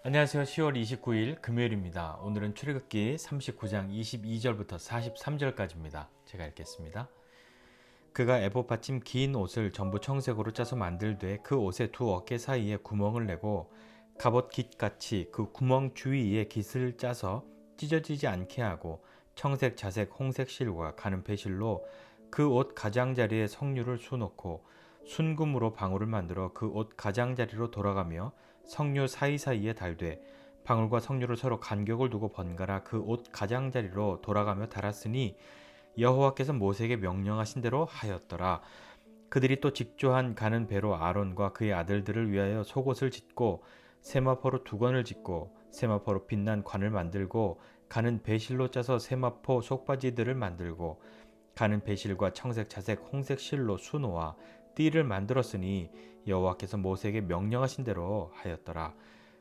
안녕하세요. 10월 29일 금요일입니다. 오늘은 출애굽기 39장 22절부터 43절까지입니다. 제가 읽겠습니다. 그가 에봇 받침 긴 옷을 전부 청색으로 짜서 만들되 그 옷의 두 어깨 사이에 구멍을 내고 갑옷 깃같이 그 구멍 주위에 깃을 짜서 찢어지지 않게 하고 청색, 자색, 홍색 실과 가는 배실로 그 옷 가장자리에 석류를 수놓고 순금으로 방울을 만들어 그 옷 가장자리로 돌아가며 석류 사이사이에 달되 방울과 석류를 서로 간격을 두고 번갈아 그 옷 가장자리로 돌아가며 달았으니 여호와께서 모세에게 명령하신 대로 하였더라. 그들이 또 직조한 가는 배로 아론과 그의 아들들을 위하여 속옷을 짓고 세마포로 두건을 짓고 세마포로 빛난 관을 만들고 가는 배실로 짜서 세마포 속바지들을 만들고 가는 배실과 청색, 자색, 홍색 실로 수놓아 띠를 만들었으니 여호와께서 모세에게 명령하신 대로 하였더라.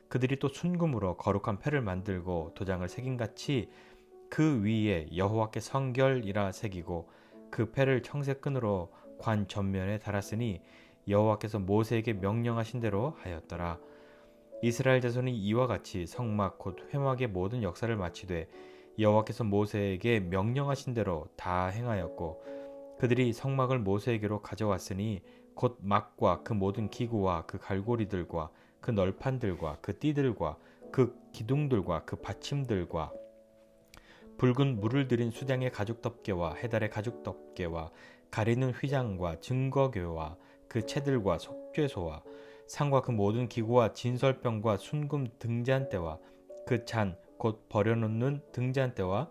그들이 또 순금으로 거룩한 패를 만들고 도장을 새김같이 그 위에 여호와께 성결이라 새기고 그 패를 청색 끈으로 관 전면에 달았으니 여호와께서 모세에게 명령하신 대로 하였더라. 이스라엘 자손이 이와 같이 성막 곧 회막의 모든 역사를 마치되 여호와께서 모세에게 명령하신 대로 다 행하였고 그들이 성막을 모세에게로 가져왔으니 곧 막과 그 모든 기구와 그 갈고리들과 그 널판들과 그 띠들과 그 기둥들과 그 받침들과 붉은 물을 들인 수장의 가죽 덮개와 해달의 가죽 덮개와 가리는 휘장과 증거교와 그 채들과 속죄소와 상과 그 모든 기구와 진설병과 순금 등잔대와 그 잔 곧 버려놓는 등잔대와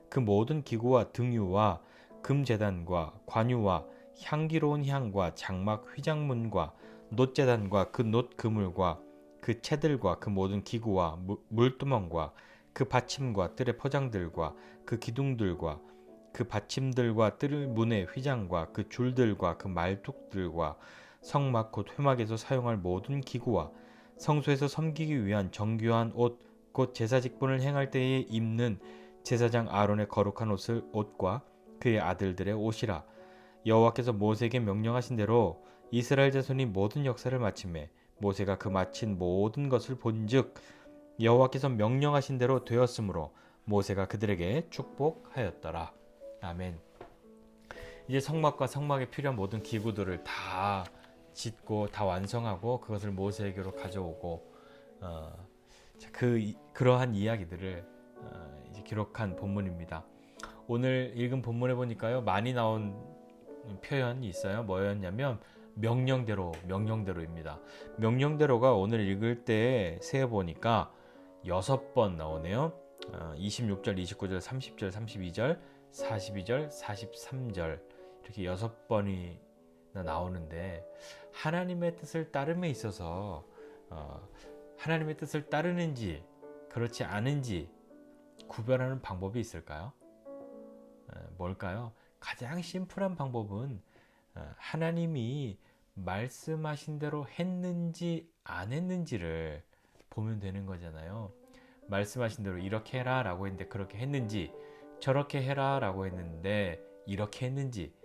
그 모든 기구와 등유와 금제단과 관유와 향기로운 향과 장막 휘장문과 놋제단과 그 놋 그물과 그 채들과 그 모든 기구와 물두멍과 그 받침과 뜰의 포장들과 그 기둥들과 그 받침들과 뜰 문의 휘장과 그 줄들과 그 말뚝들과 성막 곧 회막에서 사용할 모든 기구와 성소에서 섬기기 위한 정교한 옷 곧 제사 직분을 행할 때에 입는 제사장 아론의 거룩한 옷과 그의 아들들의 옷이라. 여호와께서 모세에게 명령하신 대로 이스라엘 자손이 모든 역사를 마침에 모세가 그 마친 모든 것을 본즉 여호와께서 명령하신 대로 되었으므로 모세가 그들에게 축복하였더라. 아멘. 이제 성막과 성막에 필요한 모든 기구들을 다 짓고 다 완성하고 그것을 모세에게로 가져오고 그러한 이야기들을 이제 기록한 본문입니다. 오늘 읽은 본문에 보니까요 많이 나온 표현이 있어요. 뭐였냐면 명령대로입니다. 명령대로가 오늘 읽을 때 세어 보니까 6번 나오네요. 26절, 29절, 30절, 32절, 42절, 43절 이렇게 6번이 나오는데 하나님의 뜻을 따름에 있어서 하나님의 뜻을 따르는지 그렇지 않은지 구별하는 방법이 있을까요? 뭘까요? 가장 심플한 방법은 하나님이 말씀하신 대로 했는지 안 했는지를 보면 되는 거잖아요. 말씀하신 대로 이렇게 해라 라고 했는데 그렇게 했는지, 저렇게 해라 라고 했는데 이렇게 했는지,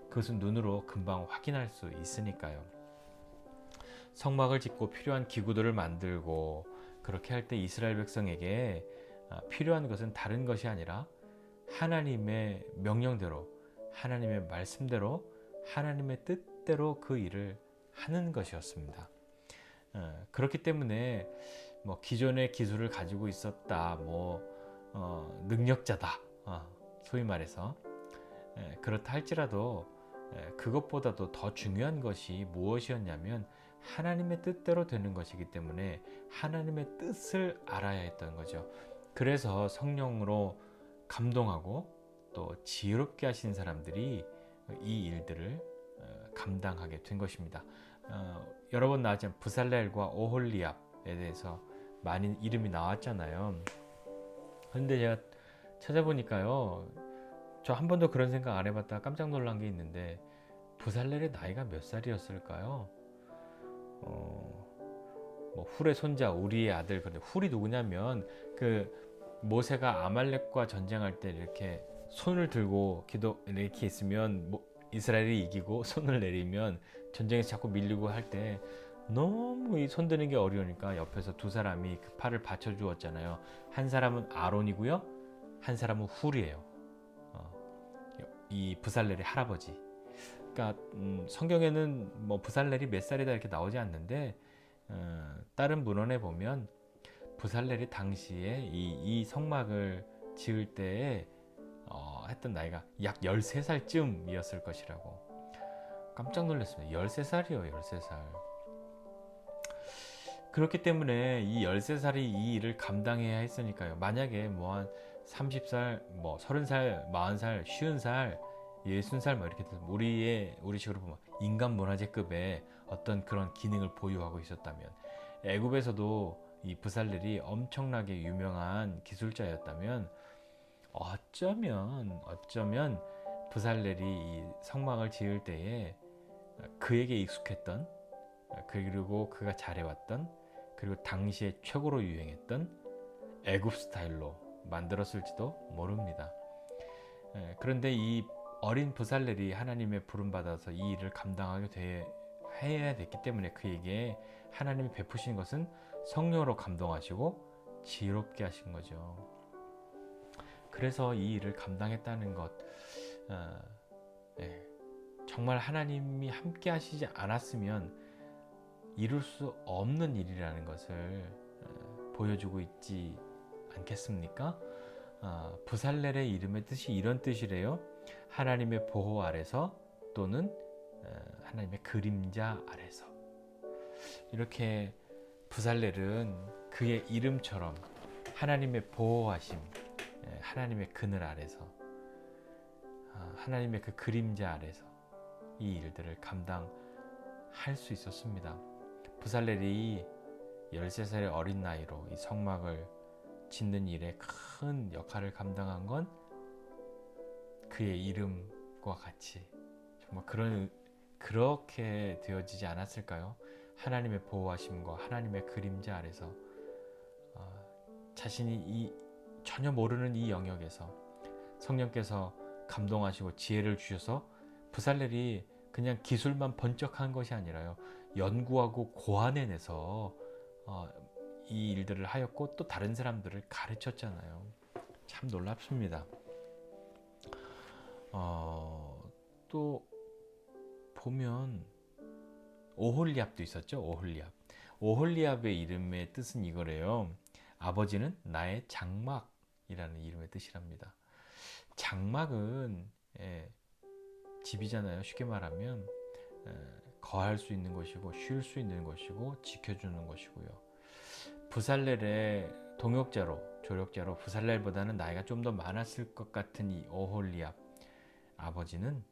그것은 눈으로 금방 확인할 수 있으니까요. 성막을 짓고 필요한 기구들을 만들고 그렇게 할 때 이스라엘 백성에게 필요한 것은 다른 것이 아니라 하나님의 명령대로, 하나님의 말씀대로, 하나님의 뜻대로 그 일을 하는 것이었습니다. 그렇기 때문에 뭐 기존의 기술을 가지고 있었다, 능력자다, 소위 말해서 그렇다 할지라도 그것보다도 더 중요한 것이 무엇이었냐면 하나님의 뜻대로 되는 것이기 때문에 하나님의 뜻을 알아야 했던 거죠. 그래서 성령으로 감동하고 또 지혜롭게 하신 사람들이 이 일들을 감당하게 된 것입니다. 여러 번 나왔지만 부살렐과 오홀리압에 대해서 많이 이름이 나왔잖아요. 그런데 제가 찾아보니까요, 저 한 번도 그런 생각 안 해봤다가 깜짝 놀란 게 있는데 부살렐의 나이가 몇 살이었을까요? 훌의 손자 우리의 아들. 근데 훌이 누구냐면 그 모세가 아말렉과 전쟁할 때 이렇게 손을 들고 이렇게 있으면 이스라엘이 이기고 손을 내리면 전쟁에서 자꾸 밀리고 할 때 너무 이 손드는 게 어려우니까 옆에서 두 사람이 그 팔을 받쳐주었잖아요. 한 사람은 아론이고요, 한 사람은 훌이에요. 이 부살렐의 할아버지. 그러니까 성경에는 뭐 부살렐이 몇 살이다 이렇게 나오지 않는데, 다른 문헌에 보면 부살렐이 당시에 이 성막을 지을 때에 했던 나이가 약 13살쯤이었을 것이라고. 깜짝 놀랐습니다. 13살이요, 13살. 그렇기 때문에 이 13살이 이 일을 감당해야 했으니까요. 만약에 뭐 한 30살, 뭐 30살, 40살, 50살, 60살 뭐 이렇게 돼서 우리 식으로 보면 인간 문화재급의 어떤 그런 기능을 보유하고 있었다면, 애굽에서도 이 부살렐이 엄청나게 유명한 기술자였다면, 어쩌면 부살렐이 이 성막을 지을 때에 그에게 익숙했던, 그리고 그가 잘해왔던, 그리고 당시에 최고로 유행했던 애굽 스타일로 만들었을지도 모릅니다. 그런데 이 어린 부살렐이 하나님의 부름받아서 이 일을 감당하게 해야 됐기 때문에 그에게 하나님이 베푸신 것은 성령으로 감동하시고 지혜롭게 하신 거죠. 그래서 이 일을 감당했다는 것, 정말 하나님이 함께 하시지 않았으면 이룰 수 없는 일이라는 것을 보여주고 있지 않겠습니까? 부살렐의 이름의 뜻이 이런 뜻이래요. 하나님의 보호 아래서, 또는 하나님의 그림자 아래서. 이렇게 부살렐은 그의 이름처럼 하나님의 보호하심, 하나님의 그늘 아래서, 하나님의 그 그림자 아래서 이 일들을 감당할 수 있었습니다. 부살렐이 13살의 어린 나이로 이 성막을 짓는 일에 큰 역할을 감당한 건 그의 이름과 같이 정말 그렇게 되어지지 않았을까요? 하나님의 보호하심과 하나님의 그림자 아래서 자신이 전혀 모르는 이 영역에서 성령께서 감동하시고 지혜를 주셔서 부살렐이 그냥 기술만 번쩍한 것이 아니라요, 연구하고 고안해내서 이 일들을 하였고 또 다른 사람들을 가르쳤잖아요. 참 놀랍습니다. 또 보면 오홀리압도 있었죠. 오홀리압의 이름의 뜻은 이거래요. 아버지는 나의 장막이라는 이름의 뜻이랍니다. 장막은 집이잖아요. 쉽게 말하면 거할 수 있는 것이고 쉴 수 있는 것이고 지켜주는 것이고요. 부살렐의 동역자로, 조력자로 부살렐보다는 나이가 좀 더 많았을 것 같은 이 오홀리압, 아버지는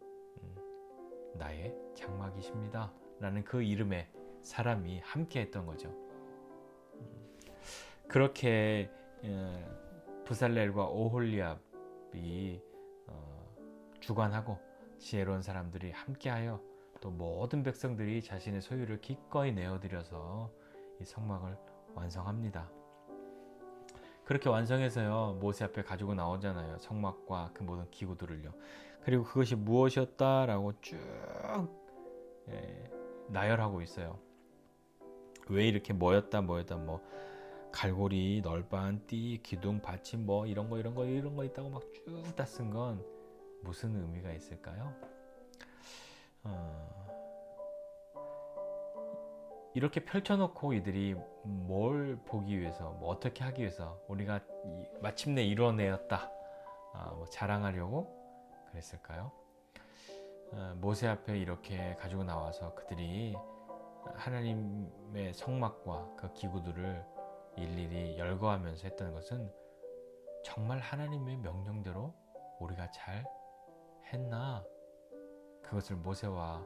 나의 장막이십니다 라는 그 이름의 사람이 함께 했던 거죠. 그렇게 부살렐과 오홀리압이 주관하고 지혜로운 사람들이 함께하여 또 모든 백성들이 자신의 소유를 기꺼이 내어드려서 이 성막을 완성합니다. 그렇게 완성해서요, 모세 앞에 가지고 나오잖아요. 성막과 그 모든 기구들을요. 그리고 그것이 무엇이었다라고 쭉 나열하고 있어요. 왜 이렇게 뭐였다 뭐 갈고리, 널반, 띠, 기둥, 받침 뭐 이런 거 있다고 막 쭉 다 쓴 건 무슨 의미가 있을까요? 이렇게 펼쳐놓고 이들이 뭘 보기 위해서, 뭐 어떻게 하기 위해서, 우리가 마침내 이뤄내었다, 뭐 자랑하려고 그랬을까요? 모세 앞에 이렇게 가지고 나와서 그들이 하나님의 성막과 그 기구들을 일일이 열거하면서 했던 것은 정말 하나님의 명령대로 우리가 잘 했나, 그것을 모세와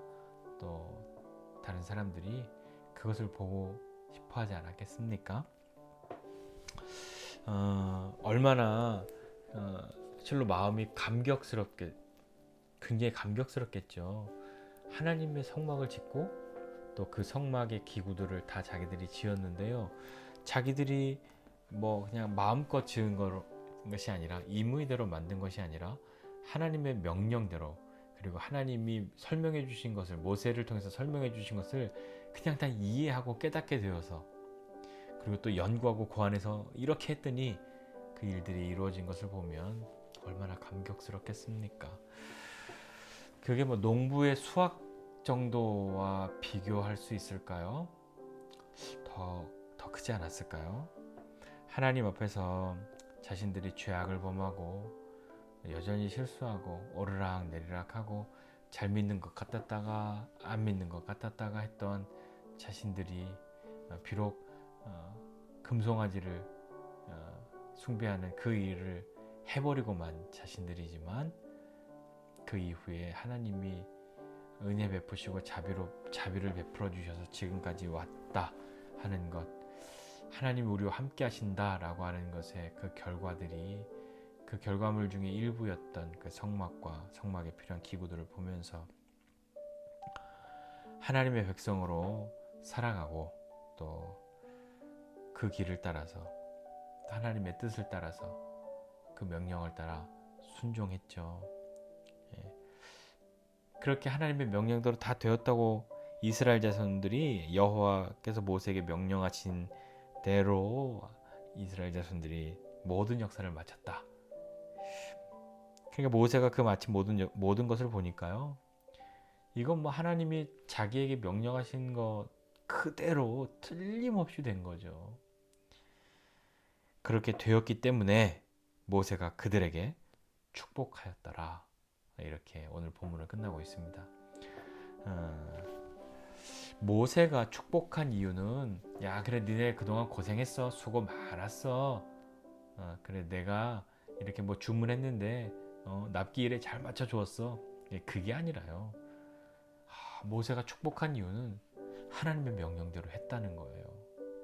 또 다른 사람들이 그것을 보고 싶어 하지 않았겠습니까? 얼마나 실로 마음이 굉장히 감격스럽겠죠. 하나님의 성막을 짓고 또 그 성막의 기구들을 다 자기들이 지었는데요, 자기들이 뭐 그냥 마음껏 지은 것이 아니라, 임의대로 만든 것이 아니라 하나님의 명령대로, 그리고 하나님이 설명해 주신 것을, 모세를 통해서 설명해 주신 것을 그냥 다 이해하고 깨닫게 되어서, 그리고 또 연구하고 고안해서 이렇게 했더니 그 일들이 이루어진 것을 보면 얼마나 감격스럽겠습니까? 그게 뭐 농부의 수학 정도와 비교할 수 있을까요? 더 크지 않았을까요? 하나님 앞에서 자신들이 죄악을 범하고 여전히 실수하고 오르락 내리락하고 잘 믿는 것 같았다가 안 믿는 것 같았다가 했던 자신들이 비록 금송아지를 숭배하는 그 일을 해버리고만 자신들이지만, 그 이후에 하나님이 은혜 베푸시고 자비를 베풀어 주셔서 지금까지 왔다 하는 것, 하나님이 우리와 함께 하신다라고 하는 것의 그 결과들이, 그 결과물 중에 일부였던 그 성막과 성막에 필요한 기구들을 보면서 하나님의 백성으로 살아가고, 또 그 길을 따라서 하나님의 뜻을 따라서 그 명령을 따라 순종했죠. 예. 그렇게 하나님의 명령대로 다 되었다고 이스라엘 자손들이, 여호와께서 모세에게 명령하신 대로 이스라엘 자손들이 모든 역사를 마쳤다. 그러니까 모세가 그 마친 모든 것을 보니까요, 이건 뭐 하나님이 자기에게 명령하신 것 그대로 틀림없이 된 거죠. 그렇게 되었기 때문에 모세가 그들에게 축복하였더라. 이렇게 오늘 본문을 끝나고 있습니다. 모세가 축복한 이유는, 야 그래 니네 그동안 고생했어, 수고 많았어, 그래 내가 이렇게 뭐 주문했는데 납기 일에 잘 맞춰 주었어, 그게 아니라요. 모세가 축복한 이유는 하나님의 명령대로 했다는 거예요.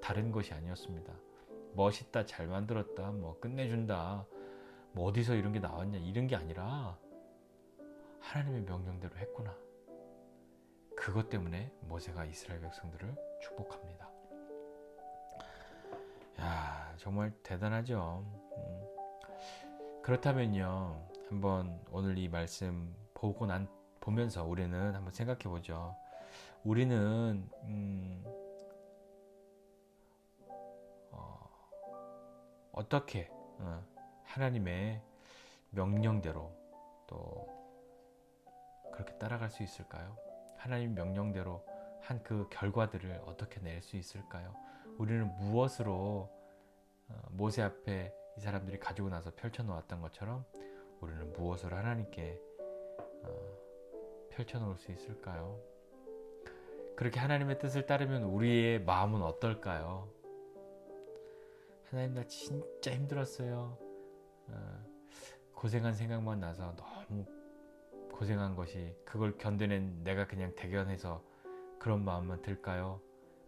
다른 것이 아니었습니다. 멋있다, 잘 만들었다, 뭐 끝내준다, 뭐 어디서 이런 게 나왔냐, 이런 게 아니라 하나님의 명령대로 했구나. 그것 때문에 모세가 이스라엘 백성들을 축복합니다. 야, 정말 대단하죠. 그렇다면요, 한번 오늘 이 말씀 보면서 우리는 한번 생각해 보죠. 우리는 어떻게 하나님의 명령대로 또 그렇게 따라갈 수 있을까요? 하나님 명령대로 한 그 결과들을 어떻게 낼 수 있을까요? 우리는 무엇으로 모세 앞에 이 사람들이 가지고 나서 펼쳐놓았던 것처럼 우리는 무엇을 하나님께 펼쳐놓을 수 있을까요? 그렇게 하나님의 뜻을 따르면 우리의 마음은 어떨까요? 하나님 나 진짜 힘들었어요. 고생한 생각만 나서 너무 고생한 것이, 그걸 견뎌낸 내가 그냥 대견해서 그런 마음만 들까요?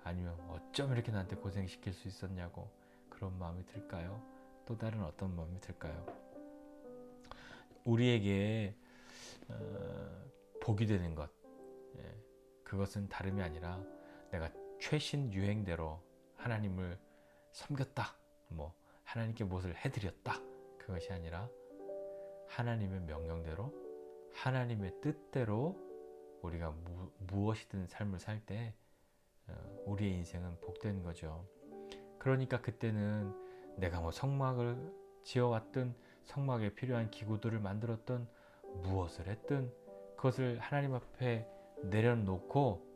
아니면 어쩜 이렇게 나한테 고생시킬 수 있었냐고 그런 마음이 들까요? 또 다른 어떤 마음이 들까요? 우리에게 복이 되는 것, 그것은 다름이 아니라 내가 최신 유행대로 하나님을 섬겼다, 뭐 하나님께 무엇을 해드렸다, 그것이 아니라 하나님의 명령대로 하나님의 뜻대로 우리가 무엇이든 삶을 살 때 우리의 인생은 복된 거죠. 그러니까 그때는 내가 뭐 성막을 지어왔든 성막에 필요한 기구들을 만들었든 무엇을 했든 그것을 하나님 앞에 내려놓고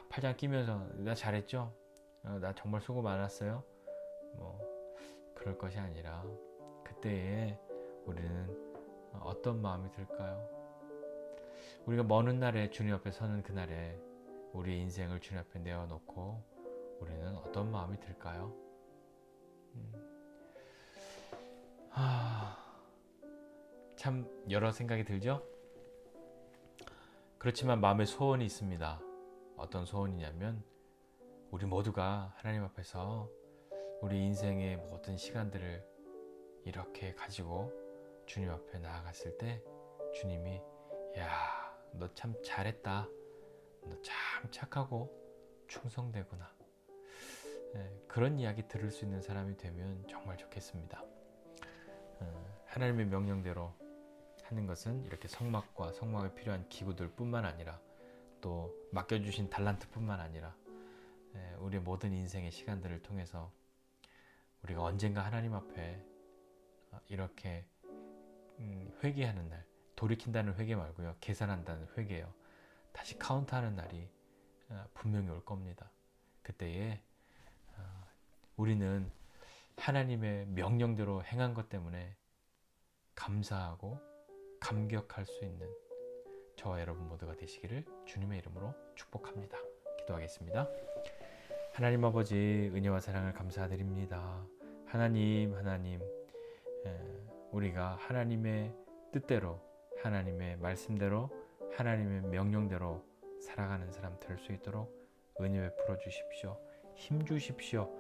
팔짱 끼면서 나 잘했죠? 나 정말 수고 많았어요? 뭐 그럴 것이 아니라 그때에 우리는 어떤 마음이 들까요? 우리가 먼 훗날에 주님 앞에 서는 그날에 우리의 인생을 주님 앞에 내어놓고 우리는 어떤 마음이 들까요? 참 여러 생각이 들죠? 그렇지만 마음에 소원이 있습니다. 어떤 소원이냐면 우리 모두가 하나님 앞에서 우리 인생의 모든 시간들을 이렇게 가지고 주님 앞에 나아갔을 때 주님이 야, 너 참 잘했다. 너 참 착하고 충성되구나. 그런 이야기 들을 수 있는 사람이 되면 정말 좋겠습니다. 하나님의 명령대로 하는 것은 이렇게 성막과 성막에 필요한 기구들 뿐만 아니라 또 맡겨주신 달란트뿐만 아니라 우리의 모든 인생의 시간들을 통해서 우리가 언젠가 하나님 앞에 이렇게 회개하는 날, 돌이킨다는 회개 말고요, 계산한다는 회개요, 다시 카운트하는 날이 분명히 올 겁니다. 그때에 우리는 하나님의 명령대로 행한 것 때문에 감사하고 감격할 수 있는 저와 여러분 모두가 되시기를 주님의 이름으로 축복합니다. 기도하겠습니다. 하나님 아버지, 은혜와 사랑을 감사드립니다. 하나님, 우리가 하나님의 뜻대로, 하나님의 말씀대로, 하나님의 명령대로 살아가는 사람 될 수 있도록 은혜 베풀어 주십시오. 힘 주십시오.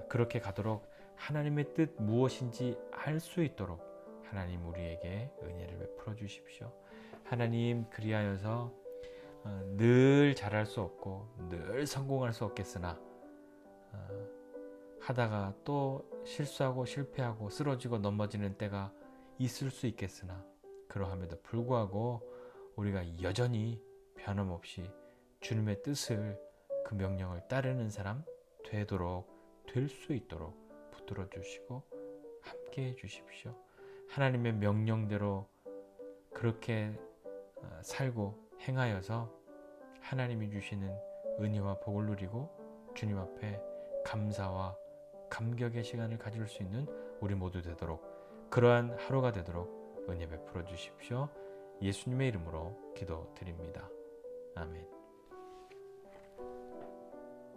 그렇게 가도록 하나님의 뜻 무엇인지 알 수 있도록 하나님 우리에게 은혜를 베풀어 주십시오. 하나님, 그리하여서 늘 잘할 수 없고 늘 성공할 수 없겠으나 하다가 또 실수하고 실패하고 쓰러지고 넘어지는 때가 있을 수 있겠으나 그러함에도 불구하고 우리가 여전히 변함없이 주님의 뜻을, 그 명령을 따르는 사람 될 수 있도록 붙들어 주시고 함께 해 주십시오. 하나님의 명령대로 그렇게 살고 행하여서 하나님이 주시는 은혜와 복을 누리고 주님 앞에 감사와 감격의 시간을 가질 수 있는 우리 모두 되도록, 그러한 하루가 되도록 은혜 베풀어 주십시오. 예수님의 이름으로 기도드립니다. 아멘.